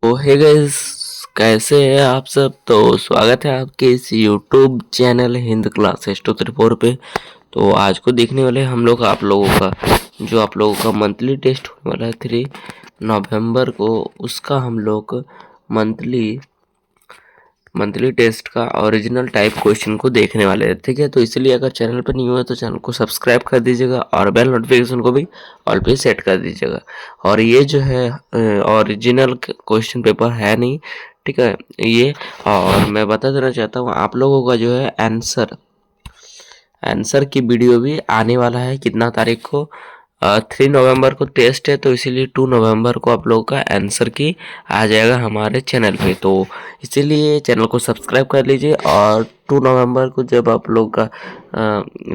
तो hey guys, कैसे हैं आप सब। तो स्वागत है आपके इस यूट्यूब चैनल हिंद क्लासेस 234 पे। तो आज को देखने वाले हम लोग आप लोगों का जो आप लोगों का मंथली टेस्ट होने वाला है 3 नवंबर को, उसका हम लोग मंथली मंथली टेस्ट का ओरिजिनल टाइप क्वेश्चन को देखने वाले हैं। ठीक है, तो इसलिए अगर चैनल पर न्यू है तो चैनल को सब्सक्राइब कर दीजिएगा और बेल नोटिफिकेशन को भी ऑल पे सेट कर दीजिएगा। और ये जो है ओरिजिनल क्वेश्चन पेपर है नहीं, ठीक है ये। और मैं बता देना चाहता हूँ आप लोगों का जो है आंसर की वीडियो भी आने वाला है। कितना तारीख को? 3 नवंबर को टेस्ट है, तो इसीलिए 2 नवंबर को आप लोगों का आंसर की आ जाएगा हमारे चैनल पे। तो इसीलिए चैनल को सब्सक्राइब कर लीजिए और 2 नवंबर को जब आप लोग का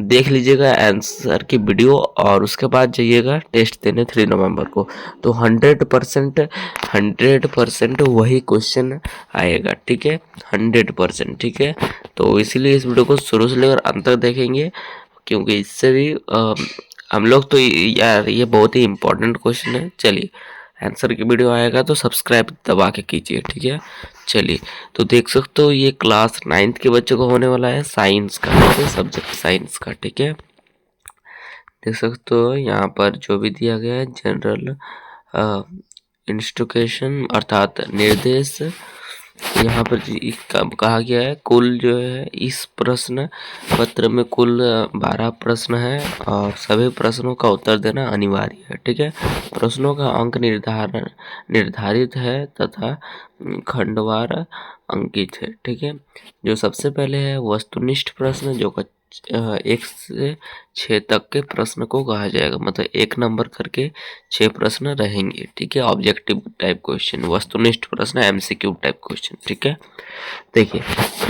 देख लीजिएगा आंसर की वीडियो, और उसके बाद जाइएगा टेस्ट देने 3 नवंबर को। तो 100% वही क्वेश्चन आएगा। ठीक है, 100%। ठीक है, तो इसीलिए इस वीडियो को शुरू से लेकर अंत तक देखेंगे, क्योंकि इससे भी हम लोग तो यार ये बहुत ही इम्पोर्टेंट क्वेश्चन है। चलिए, आंसर की वीडियो आएगा तो सब्सक्राइब दबा के कीजिए। ठीक है, चलिए। तो देख सकते हो ये क्लास 9th के बच्चों को होने वाला है, साइंस का, ठीक है, सब्जेक्ट साइंस का। ठीक है, देख सकते हो यहाँ पर जो भी दिया गया है, जनरल इंस्ट्रक्शन अर्थात निर्देश। यहाँ पर कहा गया है कुल जो है इस प्रश्न पत्र में कुल 12 प्रश्न है और सभी प्रश्नों का उत्तर देना अनिवार्य है। ठीक है, प्रश्नों का अंक निर्धारित है तथा खंडवार अंकित है। ठीक है, जो सबसे पहले है वस्तुनिष्ठ प्रश्न, जो 1 से 6 तक के प्रश्न को कहा जाएगा। मतलब 1 नंबर करके 6 प्रश्न रहेंगे। ठीक है, ऑब्जेक्टिव टाइप क्वेश्चन, वस्तुनिष्ठ प्रश्न, एमसीक्यू टाइप क्वेश्चन। ठीक है, देखिए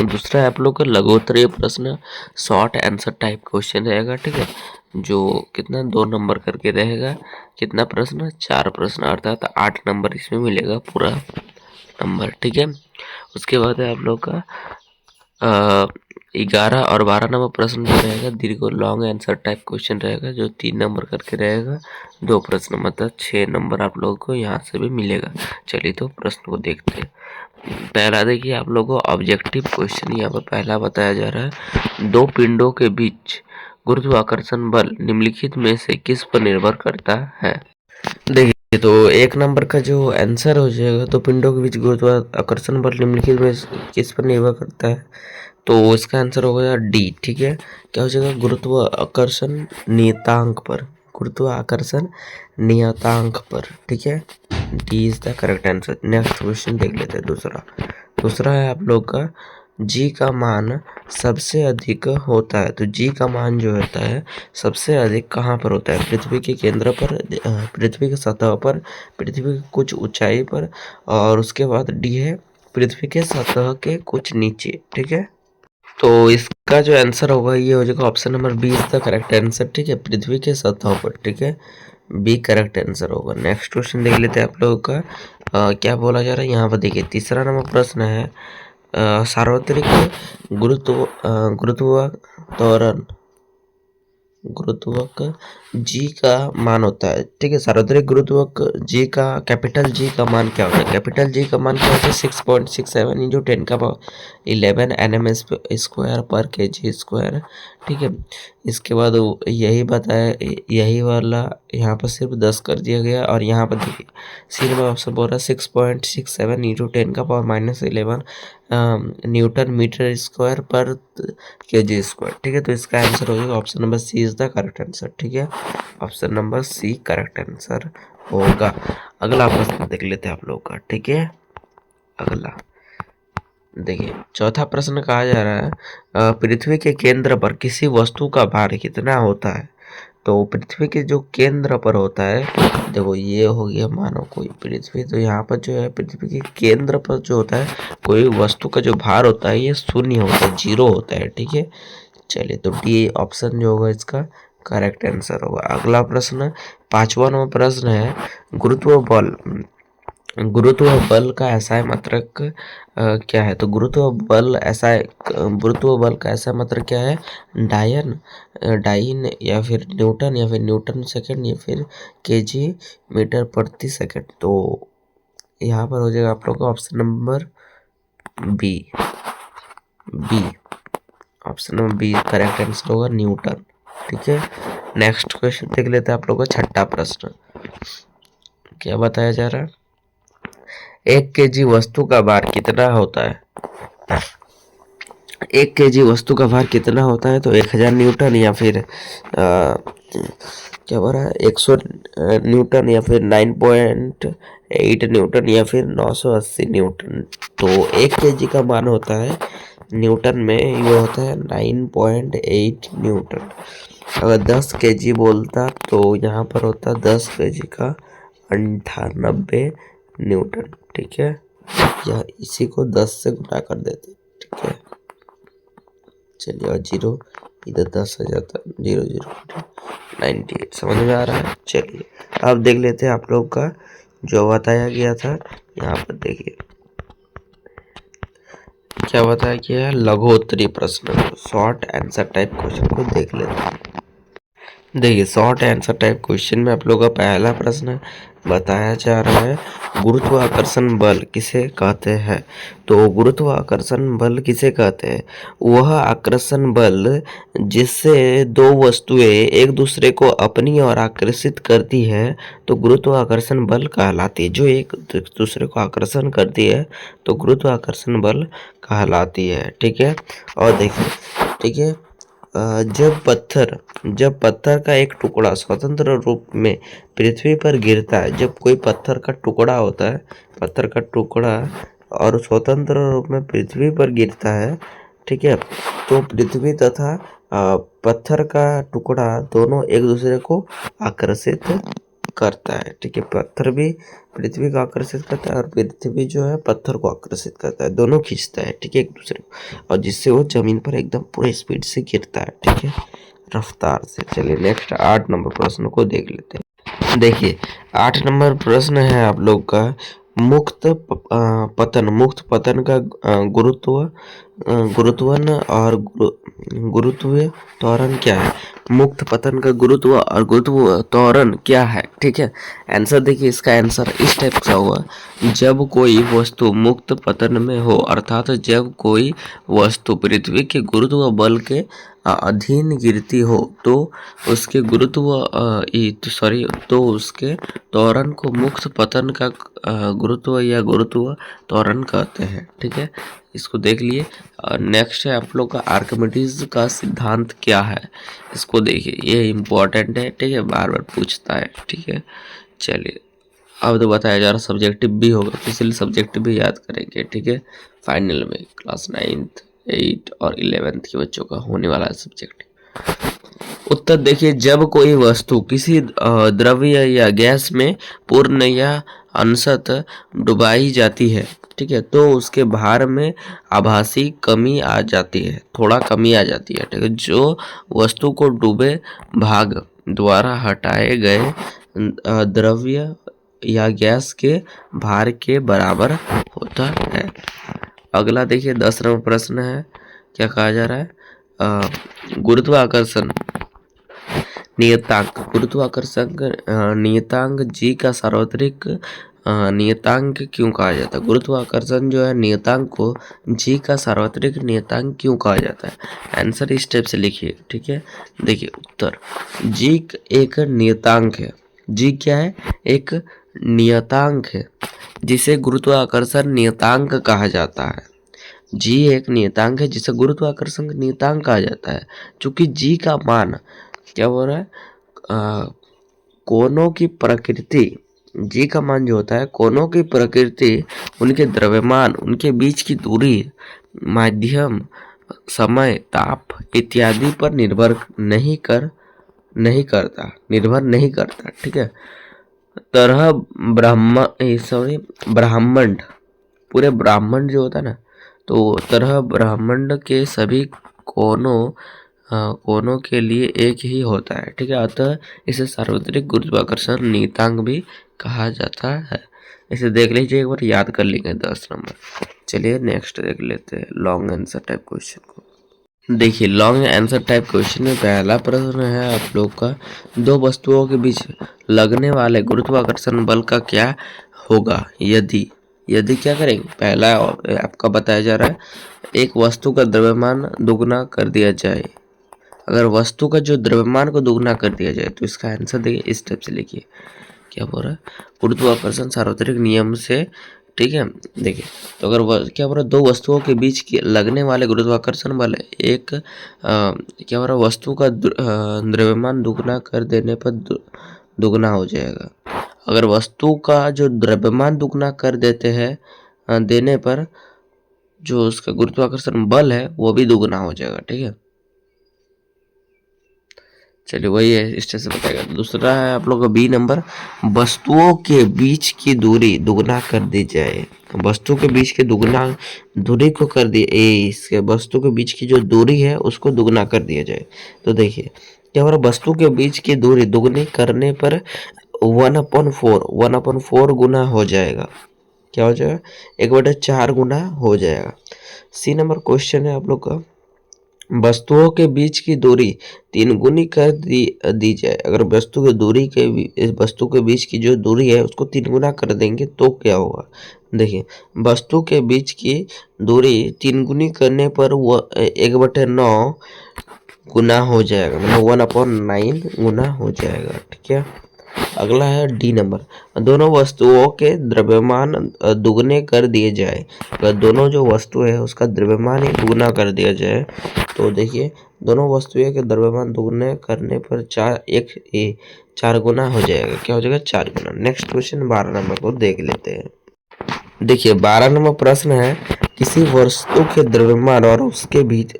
दूसरा है आप लोग का लघुत्तरीय प्रश्न, शॉर्ट आंसर टाइप क्वेश्चन रहेगा। ठीक है, जो कितना 2 नंबर करके रहेगा। कितना प्रश्न? 4 प्रश्न, अर्थात 8 नंबर इसमें मिलेगा पूरा नंबर। ठीक है, उसके बाद है आप लोग का 11 और 12 नंबर प्रश्न जो रहेगा दीर्घ लॉन्ग आंसर टाइप क्वेश्चन रहेगा, जो 3 नंबर करके रहेगा। 2 प्रश्न, मतलब 6 नंबर आप लोगों को यहाँ से भी मिलेगा। चलिए तो प्रश्न को देखते हैं। पहला देखिए आप लोगों को ऑब्जेक्टिव क्वेश्चन यहाँ पर पहला बताया जा रहा है, 2 पिंडों के बीच गुरुत्वाकर्षण बल निम्नलिखित में से किस पर निर्भर करता है। देखिए, तो 1 नंबर का जो आंसर हो जाएगा, तो पिंडों के बीच गुरुत्वाकर्षण बल निम्नलिखित में से किस पर निर्भर करता है, तो इसका आंसर होगा डी। ठीक है, क्या हो जाएगा? गुरुत्वाकर्षण नियतांक पर, गुरुत्वाकर्षण नियतांक पर। ठीक है, D is the correct answer. Next question देख लेते हैं। दूसरा है आप लोग का जी का मान सबसे अधिक होता है। तो जी का मान जो होता है सबसे अधिक कहाँ पर होता है? पृथ्वी के केंद्र पर, पृथ्वी की सतह पर, पृथ्वी की कुछ ऊंचाई पर, और उसके बाद डी है पृथ्वी के सतह के कुछ नीचे। ठीक है, तो इसका जो आंसर होगा ये हो जाएगा option number B is the correct answer. ठीक है, पृथ्वी के सतह पर। ठीक है, बी करेक्ट आंसर होगा। नेक्स्ट क्वेश्चन देख लेते हैं आप लोगों का क्या बोला जा रहा है यहाँ पर। देखिए, तीसरा नंबर प्रश्न है सार्वत्रिक गुरुत्वाकर्षण गुरुत्वक जी का मान होता है। ठीक है, सार्वत्रिक गुरुत्वक जी का कैपिटल जी का मान क्या होता है? कैपिटल जी का मान क्या होता है? 6.67 इंटू 10 का 11 nm स्क्वायर पर kg स्क्वायर। ठीक है, इसके बाद यही बताया, यही वाला यहाँ पर सिर्फ 10 कर दिया गया। और यहाँ पर देखिए सी नंबर ऑप्शन बोल रहा है 6.67 इंटू 10 का 11 न्यूटन मीटर स्क्वायर पर kg स्क्वायर। ठीक है, तो इसका आंसर हो जाएगा option number C is the correct answer. ठीक है, option number C correct answer होगा। अगला प्रश्न देख लेते हैं आप लोग का। ठीक है, अगला देखिए, चौथा प्रश्न कहा जा रहा है पृथ्वी के केंद्र पर किसी वस्तु का भार कितना होता है। तो पृथ्वी के जो केंद्र पर होता है, देखो ये हो गया मानो कोई पृथ्वी, तो यहाँ पर जो है पृथ्वी के केंद्र पर जो होता है कोई वस्तु का जो भार होता है ये शून्य होता है, 0 होता है। ठीक है, चलिए तो डी ऑप्शन जो होगा इसका करेक्ट आंसर होगा। अगला प्रश्न, 5वां नंबर प्रश्न है गुरुत्व बल का ऐसा मात्रक क्या है। तो गुरुत्व बल का ऐसा मात्रक क्या है? डाइन या फिर न्यूटन सेकंड या फिर केजी मीटर प्रति सेकंड। तो यहाँ पर हो जाएगा आप लोग का option number B. B option number B correct answer होगा, न्यूटन। ठीक है, नेक्स्ट क्वेश्चन देख लेते हैं आप लोग का छठा प्रश्न। क्या बताया जा रहा है, 1 kg वस्तु का भार कितना होता है? 1 kg वस्तु का भार कितना होता है? तो 1000 न्यूटन या फिर क्या बोल रहा है 100 न्यूटन या फिर 9.8 न्यूटन या फिर 980 न्यूटन। तो 1 kg का मान होता है न्यूटन में, ये होता है 9.8 न्यूटन। अगर 10 kg बोलता तो यहाँ पर होता 10 kg का 98 न्यूटन। ठीक है, या इसी को 10 से गुणा कर देते। ठीक है, चलिए, और 0 इधर 10 आ जाता, 0 0 98। समझ में आ रहा है? चलिए अब देख लेते हैं आप लोग का जो बताया गया था। यहाँ पर देखिए क्या बताया गया है, लघुत्तरी प्रश्न, शॉर्ट आंसर टाइप क्वेश्चन को देख लेते हैं। देखिए शॉर्ट आंसर टाइप क्वेश्चन में आप लोग का पहला प्रश्न बताया जा रहा है, गुरुत्वाकर्षण बल किसे कहते हैं? तो गुरुत्वाकर्षण बल किसे कहते हैं? वह आकर्षण बल जिससे दो वस्तुएं एक दूसरे को अपनी ओर आकर्षित करती है तो गुरुत्वाकर्षण बल कहलाती है। जो एक दूसरे को आकर्षण करती है तो गुरुत्वाकर्षण बल कहलाती है। ठीक है, और देखिए, ठीक है, जब पत्थर का एक टुकड़ा स्वतंत्र रूप में पृथ्वी पर गिरता है, जब कोई पत्थर का टुकड़ा होता है, पत्थर का टुकड़ा और स्वतंत्र रूप में पृथ्वी पर गिरता है, ठीक है, तो पृथ्वी तथा पत्थर का टुकड़ा दोनों एक दूसरे को आकर्षित करता है। ठीक है, पत्थर भी पृथ्वी को आकर्षित करता है और पृथ्वी जो है पत्थर को आकर्षित करता है, दोनों खींचता है। ठीक है, एक दूसरे को, और जिससे वो जमीन पर एकदम पूरे स्पीड से गिरता है। ठीक है, रफ्तार से। चलिए नेक्स्ट 8 नंबर प्रश्न को देख लेते हैं। देखिए 8 नंबर प्रश्न है आप लोग का, मुक्त पतन का गुरुत्वन और गुरुत्व त्वरण क्या है? मुक्त पतन का गुरुत्व और गुरुत्व त्वरण क्या है? ठीक है, आंसर देखिए, इसका आंसर इस टाइप का होगा, जब कोई वस्तु मुक्त पतन में हो, अर्थात जब कोई वस्तु पृथ्वी के गुरुत्व बल के अधीन गिरती हो तो उसके तो उसके त्वरण को मुक्त पतन का गुरुत्व या गुरुत्व त्वरण कहते हैं। ठीक है, इसको देख लिए। नेक्स्ट है आप लोग का आर्किमिडीज का सिद्धांत क्या है? इसको देखिए, ये इम्पोर्टेंट है। ठीक है, बार बार पूछता है। ठीक है, चलिए अब तो बताया जा रहा सब्जेक्टिव भी होगा, इसलिए सब्जेक्टिव भी याद करेंगे। ठीक है, फाइनल में क्लास 9th 8 और 11th के बच्चों का होने वाला है सब्जेक्ट। उत्तर देखिए, जब कोई वस्तु किसी द्रव्य या गैस में पूर्ण या अंशतः डुबाई जाती है, ठीक है, तो उसके भार में आभासी कमी आ जाती है, थोड़ा कमी आ जाती है। ठीक है, जो वस्तु को डूबे भाग द्वारा हटाए गए द्रव्य या गैस के भार के बराबर होता है। अगला देखिए 10 नंबर प्रश्न है, क्या कहा जा रहा है, गुरुत्वाकर्षण नियतांक जी का सार्वत्रिक नियतांक क्यों कहा जाता है? गुरुत्वाकर्षण जो है नियतांक को जी का सार्वत्रिक नियतांक क्यों कहा जाता है? आंसर इस टाइप से लिखिए। ठीक है, देखिए उत्तर, जी एक नियतांक है। जी क्या है? एक नियतांक है जिसे गुरुत्वाकर्षण नियतांक कहा जाता है। जी एक नियतांक है जिसे गुरुत्वाकर्षण नियतांक कहा जाता है। चूंकि जी का मान क्या हो रहा है, कोनों की प्रकृति, जी का मान जो होता है कोनों की प्रकृति, उनके द्रव्यमान, उनके बीच की दूरी, माध्यम, समय, ताप इत्यादि पर निर्भर नहीं करता। ठीक है, ब्रह्मांड, पूरे ब्रह्मांड जो होता है ना, तो तरह ब्रह्मांड के सभी कोनों के लिए एक ही होता है। ठीक है, अतः इसे सार्वत्रिक गुरुत्वाकर्षण नियतांक भी कहा जाता है। इसे देख लीजिए एक बार, याद कर लेंगे 10 नंबर। चलिए नेक्स्ट देख लेते हैं लॉन्ग आंसर टाइप क्वेश्चन को। देखिए लॉन्ग आंसर टाइप क्वेश्चन में पहला प्रश्न है आप लोग का, दो वस्तुओं के बीच लगने वाले गुरुत्वाकर्षण बल का क्या होगा यदि, यदि क्या करेंगे, पहला आपका बताया जा रहा है, एक वस्तु का द्रव्यमान दुगना कर दिया जाए। अगर वस्तु का जो द्रव्यमान को दुगना कर दिया जाए तो इसका आंसर देखिए, इस टाइप से लिखिए। क्या बोल रहा है, गुरुत्वाकर्षण सार्वत्रिक नियम से, ठीक है। देखिए तो अगर क्या बोल रहा है, दो वस्तुओं के बीच के लगने वाले गुरुत्वाकर्षण बल एक क्या बोल रहा है, वस्तु का द्रव्यमान दुगना कर देने पर दुगना हो जाएगा। अगर वस्तु का जो द्रव्यमान दुगना कर देते हैं देने पर जो उसका गुरुत्वाकर्षण बल है वो भी दुगना हो जाएगा, ठीक है। चलिए वही है, इस तरह से बताएगा। दूसरा है आप लोग का बी नंबर, वस्तुओं के बीच की दूरी दुगना कर दी जाए। वस्तु के बीच की दूरी को कर दिए, इसके वस्तु के बीच की जो दूरी है उसको दुगना कर दिया जाए। तो देखिए क्या हो रहा है, वस्तु के बीच की दूरी दुगनी करने पर 1/4 गुना हो जाएगा। क्या हो जाएगा, 1/4 गुना हो जाएगा। सी नंबर क्वेश्चन है आप लोग का, वस्तुओं के बीच की दूरी 3 गुनी कर दी जाए। अगर वस्तु के बीच की जो दूरी है उसको 3 गुना कर देंगे तो क्या होगा। देखिए वस्तु के बीच की दूरी 3 गुनी करने पर वो 1/9 गुना हो जाएगा, मतलब 1/9 गुना हो जाएगा, ठीक है। अगला है डी नंबर, दोनों वस्तुओं के द्रव्यमान दुगने कर दिए जाए। अगर दोनों जो वस्तु है उसका द्रव्यमान ही दुगना कर दिया जाए तो देखिए दोनों वस्तुओं के द्रव्यमान दुगने करने पर 4 गुना हो जाएगा। क्या हो जाएगा, 4 गुना। नेक्स्ट क्वेश्चन 12 नंबर को देख लेते हैं। देखिए 12 नंबर प्रश्न है, किसी वस्तु के द्रव्यमान और उसके बीच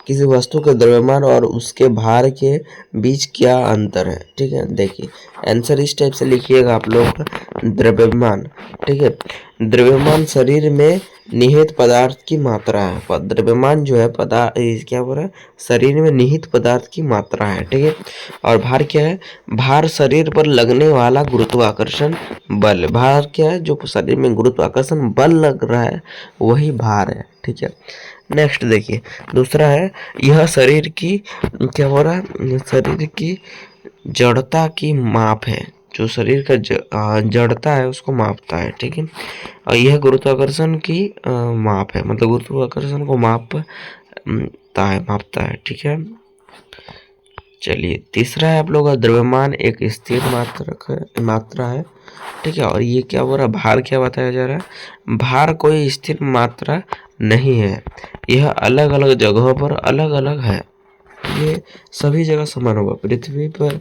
किसी वस्तु के द्रव्यमान और उसके भार के बीच क्या अंतर है, ठीक है। देखिए आंसर इस टाइप से लिखिएगा आप लोग, द्रव्यमान, ठीक है। द्रव्यमान शरीर में निहित पदार्थ की मात्रा है। द्रव्यमान जो है क्या बोल रहा है, शरीर में निहित पदार्थ की मात्रा है, ठीक है। और भार क्या है, भार शरीर पर लगने वाला गुरुत्वाकर्षण बल। भार क्या है, जो शरीर में गुरुत्वाकर्षण बल लग रहा है वही भार है, ठीक है। नेक्स्ट देखिए दूसरा है, यह शरीर की क्या हो रहा है, शरीर की जड़ता की माप है। जो शरीर का जड़ता है उसको मापता है, ठीक है। और यह गुरुत्वाकर्षण की माप है, मतलब गुरुत्वाकर्षण को मापता है, ठीक है। चलिए तीसरा है आप लोग का, द्रव्यमान एक स्थिर मात्रा है, ठीक है। और ये क्या हो रहा है, भार क्या बताया जा रहा है, भार कोई स्थिर मात्रा नहीं है, यह अलग अलग जगहों पर अलग अलग है। ये सभी जगह समान होगा, पृथ्वी पर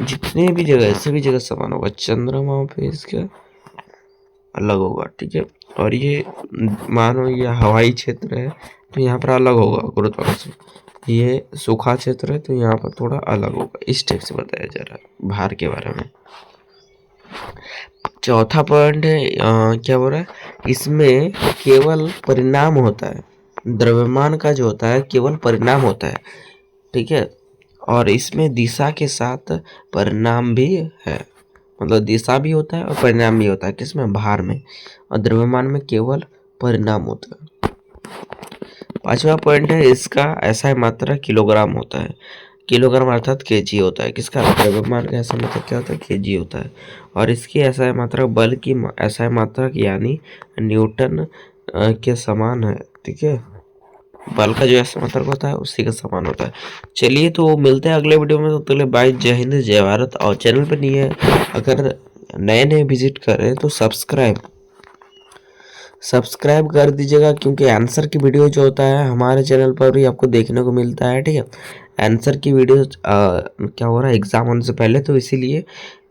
जितने भी जगह है सभी जगह समान होगा, चंद्रमा पे इसका अलग होगा, ठीक है। और ये मानो ये हवाई क्षेत्र है तो यहाँ पर अलग होगा गुरुत्वाकर्षण, ये सूखा क्षेत्र है तो यहाँ पर थोड़ा अलग होगा। इस टाइप से बताया जा रहा है भार के बारे में। चौथा पॉइंट है क्या बोल रहा है, इसमें केवल परिणाम होता है। द्रव्यमान का जो होता है केवल परिणाम होता है, ठीक है। और इसमें दिशा के साथ परिणाम भी है, मतलब दिशा भी होता है और परिणाम भी होता है, किसमें, भार में। और द्रव्यमान में केवल परिणाम होता है। पांचवा पॉइंट है, इसका SI मात्रा किलोग्राम होता है। किलोग्राम अर्थात केजी होता है, किसका, द्रव्यमान का SI मात्रा क्या होता है, केजी होता है। और इसकी SI मात्रा बल की SI मात्रा यानी न्यूटन के समान है, ठीक है। बल का जो SI मात्रा होता है उसी के समान होता है। चलिए तो मिलते हैं अगले वीडियो में, तो पहले बाय, जय हिंद जय भारत। और चैनल पर नहीं है, अगर नए विजिट कर रहे हैं तो सब्सक्राइब कर दीजिएगा, क्योंकि आंसर की वीडियो जो होता है हमारे चैनल पर भी आपको देखने को मिलता है, ठीक है। आंसर की वीडियो क्या हो रहा है एग्जाम होने से पहले, तो इसीलिए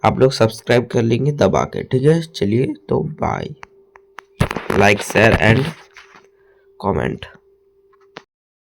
आप लोग सब्सक्राइब कर लेंगे दबा के, ठीक है। चलिए तो bye, like share and comment.